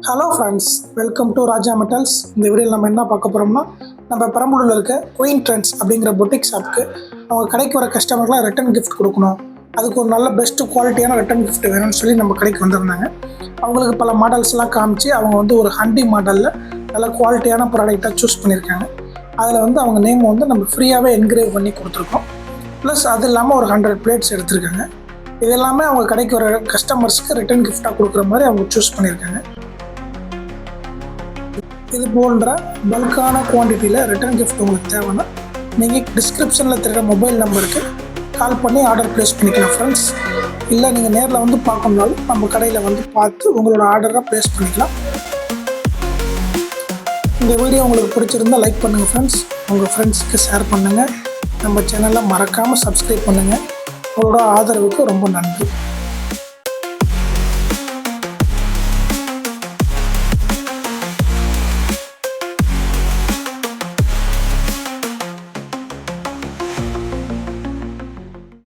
Hello friends, welcome to Raja metals. இந்த வீடியோவில் நம்ம என்ன பார்க்க போகிறோம்னா, நம்ம பெரம்பலூரில் இருக்க குயின் ட்ரெண்ட்ஸ் அப்படிங்கிற பொட்டிக் ஷாப்புக்கு அவங்க கடைக்கு வர கஸ்டமர்லாம் ரிட்டன் கிஃப்ட் கொடுக்கணும். அதுக்கு ஒரு நல்ல பெஸ்ட்டு குவாலிட்டியான ரிட்டன் கிஃப்ட் வேணும்னு சொல்லி நம்ம கடைக்கு வந்திருந்தாங்க. அவங்களுக்கு பல மாடல்ஸ்லாம் காமிச்சு அவங்க ஒரு ஹண்டி மாடலில் நல்ல குவாலிட்டியான ப்ராடக்டாக சூஸ் பண்ணியிருக்காங்க. அதில் அவங்க நேம் நம்ம ஃப்ரீயாகவே என்கிரேவ் பண்ணி கொடுத்துருக்கோம். ப்ளஸ் அது இல்லாமல் ஒரு 100 பிளேட்ஸ் எடுத்திருக்காங்க. இது எல்லாமே அவங்க கடைக்கு வர கஸ்டமர்ஸ்க்கு ரிட்டன் கிஃப்டாக கொடுக்குற மாதிரி அவங்க சூஸ் பண்ணியிருக்காங்க. இது போன்ற பல்கான குவான்டிட்டியில் ரிட்டன் கிஃப்ட் உங்களுக்கு தேவைன்னா நீங்கள் டிஸ்கிரிப்ஷனில் தெரிகிற மொபைல் நம்பருக்கு கால் பண்ணி ஆர்டர் ப்ளேஸ் பண்ணிக்கலாம் ஃப்ரெண்ட்ஸ். இல்லை நீங்கள் நேரில் பார்க்கணுன்னாலும் நம்ம கடையில் பார்த்து உங்களோட ஆர்டரை ப்ளேஸ் பண்ணிக்கலாம். இந்த வீடியோ உங்களுக்கு பிடிச்சிருந்தால் லைக் பண்ணுங்கள் ஃப்ரெண்ட்ஸ். உங்கள் ஃப்ரெண்ட்ஸுக்கு ஷேர் பண்ணுங்கள். நம்ம சேனலை மறக்காமல் சப்ஸ்கிரைப் பண்ணுங்கள். உங்களோட ஆதரவுக்கு ரொம்ப நன்றி.